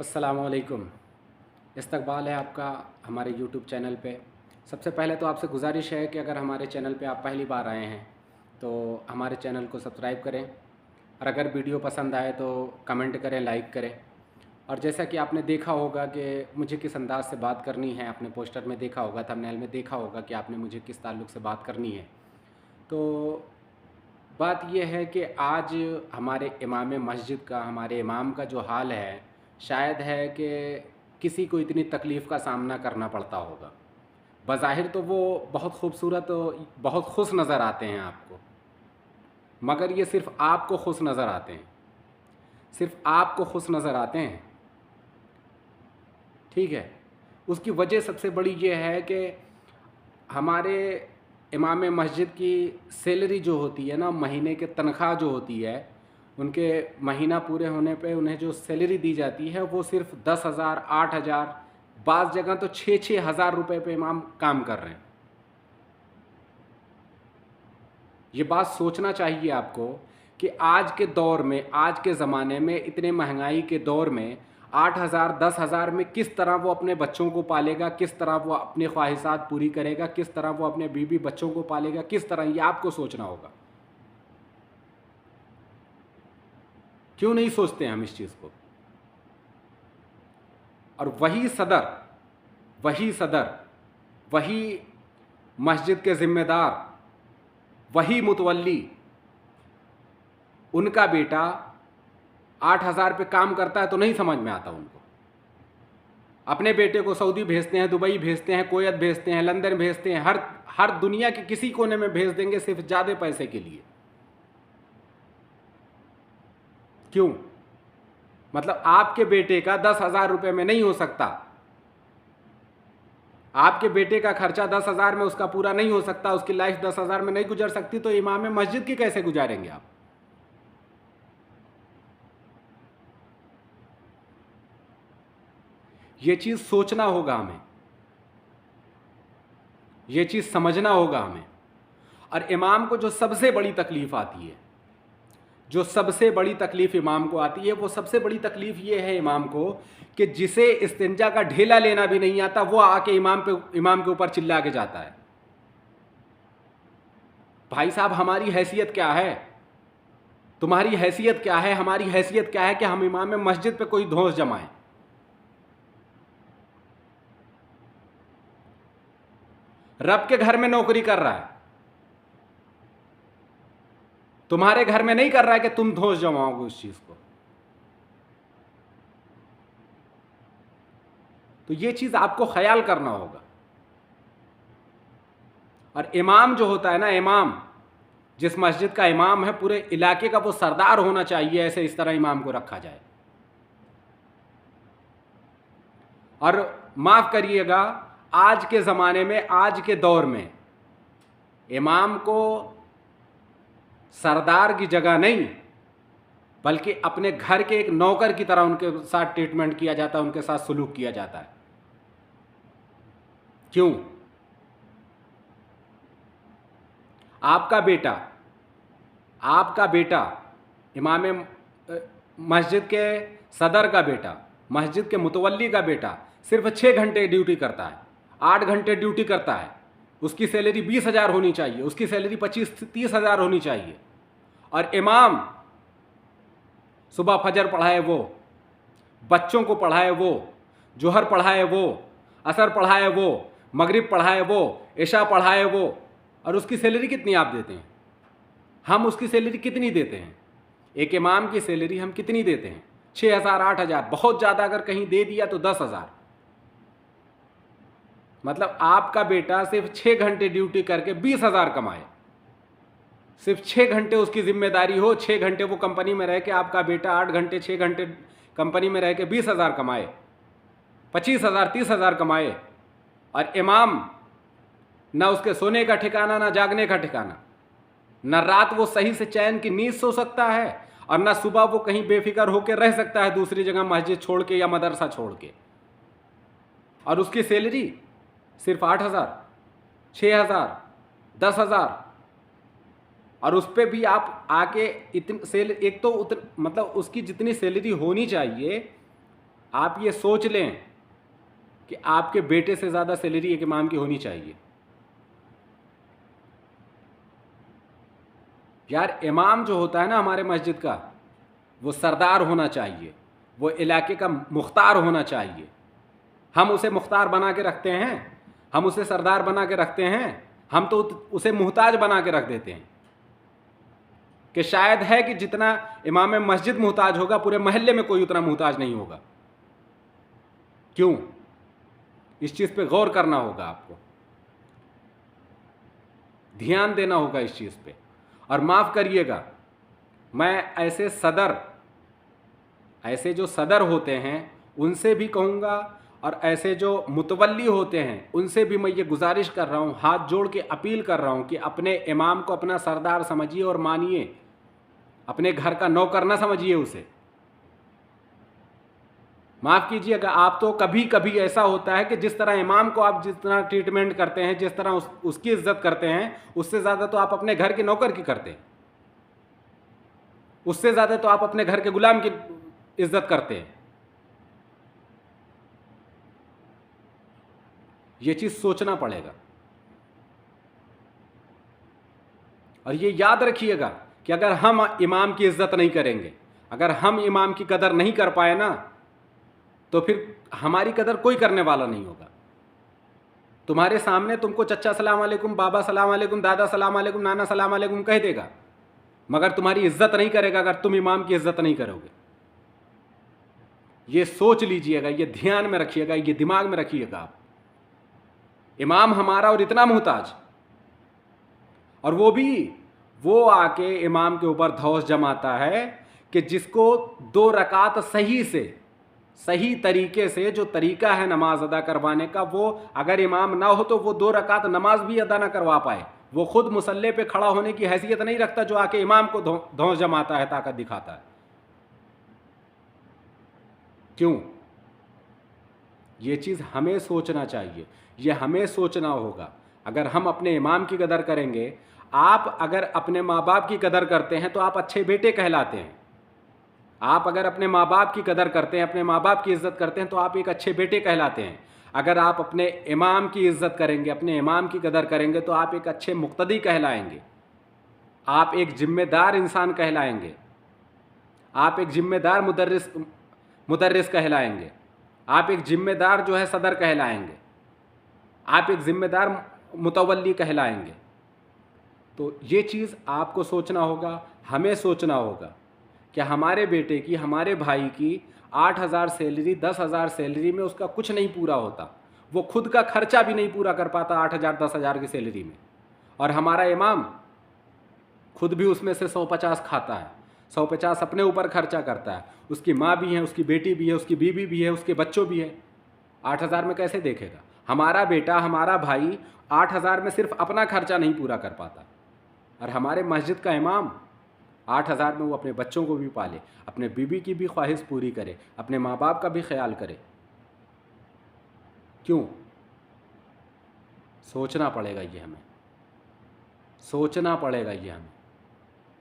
अस्सलामुअलैकुम। इस्तकबाल है आपका हमारे यूट्यूब चैनल पे। सबसे पहले तो आपसे गुजारिश है कि अगर हमारे चैनल पे आप पहली बार आए हैं तो हमारे चैनल को सब्सक्राइब करें, और अगर वीडियो पसंद आए तो कमेंट करें, लाइक करें। और जैसा कि आपने देखा होगा कि मुझे किस अंदाज़ से बात करनी है, आपने पोस्टर में देखा होगा, थंबनेल में देखा होगा कि आपने मुझे किस ताल्लुक़ से बात करनी है। तो बात यह है कि आज हमारे इमाम मस्जिद का, हमारे इमाम का जो हाल है, शायद है कि किसी को इतनी तकलीफ़ का सामना करना पड़ता होगा। बज़ाहिर तो वो बहुत खूबसूरत, बहुत खुश नज़र आते हैं आपको, मगर ये सिर्फ़ आपको खुश नज़र आते हैं, सिर्फ़ आपको खुश नज़र आते हैं। ठीक है, उसकी वजह सबसे बड़ी ये है कि हमारे इमाम मस्जिद की सैलरी जो होती है ना, महीने के तनख्वाह जो होती है, उनके महीना पूरे होने पे उन्हें जो सैलरी दी जाती है वो सिर्फ़ 10,000, 8,000, बाज़ जगह तो 6-6 हज़ार रुपये पे इमाम काम कर रहे हैं। ये बात सोचना चाहिए आपको कि आज के दौर में, आज के ज़माने में, इतने महंगाई के दौर में 8,000, 10,000 में किस तरह वो अपने बच्चों को पालेगा, किस तरह वो अपनी ख्वाहिशात पूरी करेगा, किस तरह वो अपने बीवी बच्चों को पालेगा, किस तरह, ये आपको सोचना होगा। क्यों नहीं सोचते हम इस चीज़ को? और वही सदर, वही मस्जिद के ज़िम्मेदार, वही मुतवल्ली, उनका बेटा 8,000 पे काम करता है तो नहीं समझ में आता उनको। अपने बेटे को सऊदी भेजते हैं, दुबई भेजते हैं, कुवैत भेजते हैं, लंदन भेजते हैं, हर दुनिया के किसी कोने में भेज देंगे सिर्फ ज़्यादा पैसे के लिए। क्यों? मतलब आपके बेटे का 10,000 रुपये में नहीं हो सकता, आपके बेटे का खर्चा 10,000 में उसका पूरा नहीं हो सकता, उसकी लाइफ 10,000 में नहीं गुजर सकती, तो इमाम मस्जिद की कैसे गुजारेंगे आप? ये चीज़ सोचना होगा हमें, ये चीज़ समझना होगा हमें। और इमाम को जो सबसे बड़ी तकलीफ़ आती है, जो सबसे बड़ी तकलीफ़ इमाम को आती है, वो सबसे बड़ी तकलीफ़ ये है इमाम को कि जिसे इस्तिंजा का ढेला लेना भी नहीं आता, वो आके इमाम के ऊपर चिल्ला के जाता है। भाई साहब, हमारी हैसियत क्या है? तुम्हारी हैसियत क्या है? हमारी हैसियत क्या है कि हम इमाम मस्जिद पे कोई धौंस जमाएं? रब के घर में नौकरी कर रहा है, तुम्हारे घर में नहीं कर रहा है कि तुम धौंस जमाओगे उस चीज को। तो ये चीज आपको ख्याल करना होगा। और इमाम जो होता है ना, इमाम जिस मस्जिद का इमाम है, पूरे इलाके का वो सरदार होना चाहिए, ऐसे इस तरह इमाम को रखा जाए। और माफ करिएगा, आज के ज़माने में, आज के दौर में इमाम को सरदार की जगह नहीं, बल्कि अपने घर के एक नौकर की तरह उनके साथ ट्रीटमेंट किया जाता है, उनके साथ सलूक किया जाता है। क्यों? आपका बेटा इमाम मस्जिद के सदर का बेटा, मस्जिद के मुतवल्ली का बेटा सिर्फ 6 घंटे ड्यूटी करता है, 8 घंटे ड्यूटी करता है, उसकी सैलरी 20,000 होनी चाहिए, उसकी सैलरी 25-30 हज़ार होनी चाहिए। और इमाम सुबह फजर पढ़ाए वो, बच्चों को पढ़ाए वो, जोहर पढ़ाए वो, असर पढ़ाए वो, मगरिब पढ़ाए वो, इशा पढ़ाए वो, और उसकी सैलरी कितनी आप देते हैं? हम उसकी सैलरी कितनी देते हैं? एक इमाम की सैलरी हम कितनी देते हैं? 6,000, 8,000, बहुत ज़्यादा अगर कहीं दे दिया तो 10,000। मतलब आपका बेटा सिर्फ 6 घंटे ड्यूटी करके 20,000 कमाए, सिर्फ 6 घंटे उसकी जिम्मेदारी हो, 6 घंटे वो कंपनी में रह के, आपका बेटा 8 घंटे 6 घंटे कंपनी में रह के 20,000 कमाए, 25,000, 30,000 कमाए। और इमाम ना उसके सोने का ठिकाना, ना जागने का ठिकाना, न रात वो सही से चैन की नींद सो सकता है, और ना सुबह वो कहीं बेफिक्र होकर रह सकता है दूसरी जगह मस्जिद छोड़ के या मदरसा छोड़ के। और उसकी सैलरी सिर्फ 8,000, 6,000, 10,000। और उस पर भी आप आके इतनी एक तो मतलब उसकी जितनी सैलरी होनी चाहिए आप ये सोच लें कि आपके बेटे से ज़्यादा सैलरी एक इमाम की होनी चाहिए। यार इमाम जो होता है ना हमारे मस्जिद का, वो सरदार होना चाहिए, वो इलाके का मुख्तार होना चाहिए। हम उसे मुख्तार बना के रखते हैं, हम उसे सरदार बना के रखते हैं, हम तो उसे मुहताज बना के रख देते हैं कि शायद है कि जितना इमाम मस्जिद मुहताज होगा पूरे मोहल्ले में कोई उतना मुहताज नहीं होगा। क्यों? इस चीज़ पे गौर करना होगा, आपको ध्यान देना होगा इस चीज़ पे। और माफ़ करिएगा, मैं ऐसे जो सदर होते हैं उनसे भी कहूँगा, और ऐसे जो मुतवल्ली होते हैं उनसे भी मैं ये गुजारिश कर रहा हूँ, हाथ जोड़ के अपील कर रहा हूँ कि अपने इमाम को अपना सरदार समझिए और मानिए, अपने घर का नौकर ना समझिए उसे। माफ़ कीजिएगा, आप तो कभी कभी ऐसा होता है कि जिस तरह इमाम को आप जितना ट्रीटमेंट करते हैं, जिस तरह उसकी इज्जत करते हैं, उससे ज़्यादा तो आप अपने घर के नौकर की करते हैं, उससे ज़्यादा तो आप अपने घर के गुलाम की इज्जत करते हैं। ये चीज़ सोचना पड़ेगा। और ये याद रखिएगा कि अगर हम इमाम की इज्जत नहीं करेंगे, अगर हम इमाम की कदर नहीं कर पाए ना, तो फिर हमारी कदर कोई करने वाला नहीं होगा। तुम्हारे सामने तुमको चचा सलाम वालेकुम, बाबा सलाम वालेकुम, दादा सलाम वालेकुम, नाना सलाम वालेकुम कह देगा, मगर तुम्हारी इज्जत नहीं करेगा अगर तुम इमाम की इज्जत नहीं करोगे। ये सोच लीजिएगा, ये ध्यान में रखिएगा, ये दिमाग में रखिएगा आप। इमाम हमारा और इतना मुहताज, और वो आके इमाम के ऊपर धौस जमाता है कि जिसको 2 रकात सही तरीके से, जो तरीका है नमाज अदा करवाने का, वो अगर इमाम ना हो तो वो 2 रकात नमाज भी अदा ना करवा पाए। वो खुद मुसल्ले पे खड़ा होने की हैसियत नहीं रखता जो आके इमाम को धौंस जमाता है, ताकत दिखाता है। क्यों? ये चीज़ हमें सोचना चाहिए, ये हमें सोचना होगा। अगर हम अपने इमाम की कदर करेंगे, आप अगर अपने माँ बाप की कदर करते हैं तो आप अच्छे बेटे कहलाते हैं। आप अगर अपने माँ बाप की कदर करते हैं, अपने माँ बाप की इज़्ज़त करते हैं, तो आप एक अच्छे बेटे कहलाते हैं। अगर आप अपने इमाम की इज़्ज़त करेंगे, अपने इमाम की कदर करेंगे, तो आप एक अच्छे मुक्तदी कहलाएंगे, आप एक ज़िम्मेदार इंसान कहलाएंगे, आप एक ज़िम्मेदार मुदर्रिस कहलाएंगे, आप एक ज़िम्मेदार जो है सदर कहलाएंगे, आप एक ज़िम्मेदार मुतवल्ली कहलाएंगे। तो ये चीज़ आपको सोचना होगा, हमें सोचना होगा कि हमारे बेटे की, हमारे भाई की 8,000 सैलरी, 10,000 सैलरी में उसका कुछ नहीं पूरा होता। वो खुद का खर्चा भी नहीं पूरा कर पाता 8,000 10,000 की सैलरी में, और हमारा इमाम खुद भी उसमें से 150 खाता है, 150 अपने ऊपर खर्चा करता है। उसकी माँ भी है, उसकी बेटी भी है, उसकी बीवी भी है, उसके बच्चों भी है। 8,000 में कैसे देखेगा? हमारा बेटा, हमारा भाई 8,000 में सिर्फ अपना खर्चा नहीं पूरा कर पाता, और हमारे मस्जिद का इमाम 8,000 में वो अपने बच्चों को भी पाले, अपने बीवी की भी ख्वाहिश पूरी करे, अपने माँ बाप का भी ख्याल करे। क्यों? सोचना पड़ेगा ये हमें, सोचना पड़ेगा ये हमें।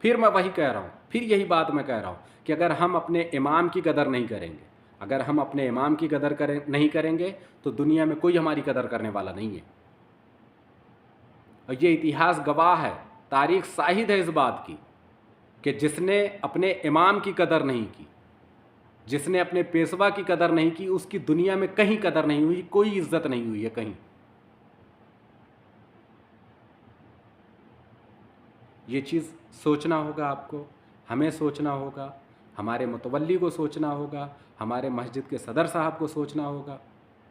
फिर मैं वही कह रहा हूँ, फिर यही बात मैं कह रहा हूँ कि अगर हम अपने इमाम की कदर नहीं करेंगे, अगर हम अपने इमाम की कदर नहीं करेंगे, तो दुनिया में कोई हमारी कदर करने वाला नहीं है। और ये इतिहास गवाह है, तारीख शाहिद है इस बात की कि जिसने अपने इमाम की कदर नहीं की, जिसने अपने पेशवा की कदर नहीं की, उसकी दुनिया में कहीं कदर नहीं हुई, कोई इज्जत नहीं हुई है कहीं। ये चीज़ सोचना होगा आपको, हमें सोचना होगा, हमारे मुतवल्ली को सोचना होगा, हमारे मस्जिद के सदर साहब को सोचना होगा।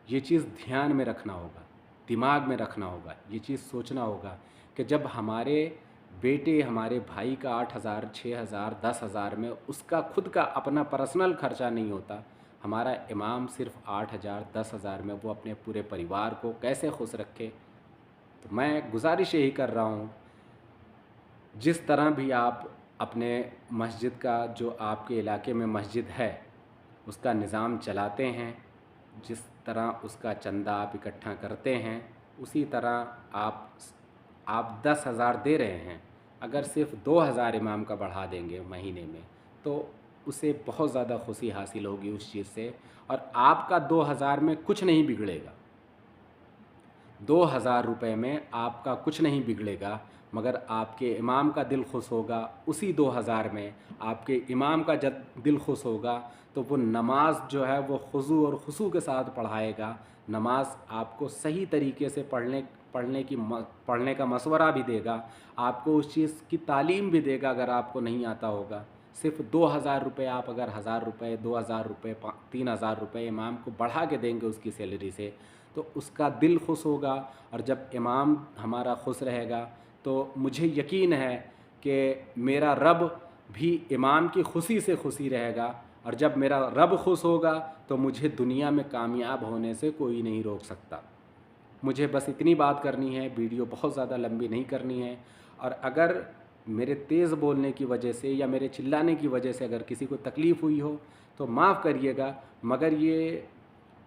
ये चीज़ ध्यान में रखना होगा, दिमाग में रखना होगा, ये चीज़ सोचना होगा कि जब हमारे बेटे, हमारे भाई का 8,000 6,000 10,000 में उसका खुद का अपना पर्सनल खर्चा नहीं होता, हमारा इमाम सिर्फ 8,000 10,000 में वो अपने पूरे परिवार को कैसे खुश रखे। तो मैं गुजारिश यही कर रहा हूँ, जिस तरह भी आप अपने मस्जिद का, जो आपके इलाके में मस्जिद है, उसका निज़ाम चलाते हैं, जिस तरह उसका चंदा आप इकट्ठा करते हैं, उसी तरह आप 10,000 दे रहे हैं, अगर सिर्फ 2,000 इमाम का बढ़ा देंगे महीने में, तो उसे बहुत ज़्यादा खुशी हासिल होगी उस चीज़ से। और आपका 2000 में कुछ नहीं बिगड़ेगा, 2000 रुपये में आपका कुछ नहीं बिगड़ेगा, मगर आपके इमाम का दिल खुश होगा। उसी 2000 में आपके इमाम का जब दिल खुश होगा तो वो नमाज जो है वो खुशू और खुशू के साथ पढ़ाएगा। नमाज आपको सही तरीके से पढ़ने का मशवरा भी देगा, आपको उस चीज़ की तालीम भी देगा अगर आपको नहीं आता होगा। सिर्फ 2000 रुपये आप अगर 1000 रुपये, 2000 रुपये, 3000 रुपये इमाम को बढ़ा के देंगे उसकी सैलरी से, तो उसका दिल खुश होगा। और जब इमाम हमारा खुश रहेगा तो मुझे यकीन है कि मेरा रब भी इमाम की खुशी से खुशी रहेगा। और जब मेरा रब खुश होगा तो मुझे दुनिया में कामयाब होने से कोई नहीं रोक सकता। मुझे बस इतनी बात करनी है, वीडियो बहुत ज़्यादा लंबी नहीं करनी है। और अगर मेरे तेज़ बोलने की वजह से या मेरे चिल्लाने की वजह से अगर किसी को तकलीफ़ हुई हो तो माफ़ करिएगा, मगर ये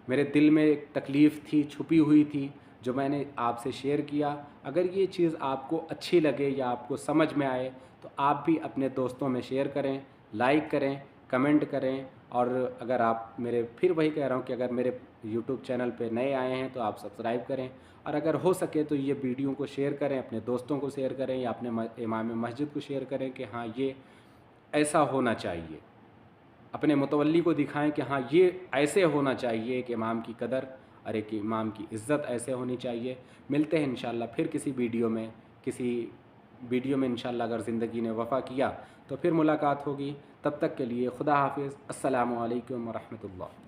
मेरे दिल में एक तकलीफ़ थी, छुपी हुई थी, जो मैंने आपसे शेयर किया। अगर ये चीज़ आपको अच्छी लगे या आपको समझ में आए तो आप भी अपने दोस्तों में शेयर करें, लाइक करें, कमेंट करें। और अगर आप मेरे, फिर वही कह रहा हूँ कि अगर मेरे यूट्यूब चैनल पे नए आए हैं तो आप सब्सक्राइब करें। और अगर हो सके तो ये वीडियो को शेयर करें, अपने दोस्तों को शेयर करें या अपने इमाम मस्जिद को शेयर करें कि हाँ ये ऐसा होना चाहिए। अपने मुतवल्ली को दिखाएं कि हाँ ये ऐसे होना चाहिए, एक इमाम की कदर और एक इमाम की इज़्ज़त ऐसे होनी चाहिए। मिलते हैं इंशाल्लाह फिर किसी वीडियो में इंशाल्लाह, अगर ज़िंदगी ने वफ़ा किया तो फिर मुलाकात होगी। तब तक के लिए खुदा हाफिज़। अस्सलामु अलैकुम व रहमतुल्लाह।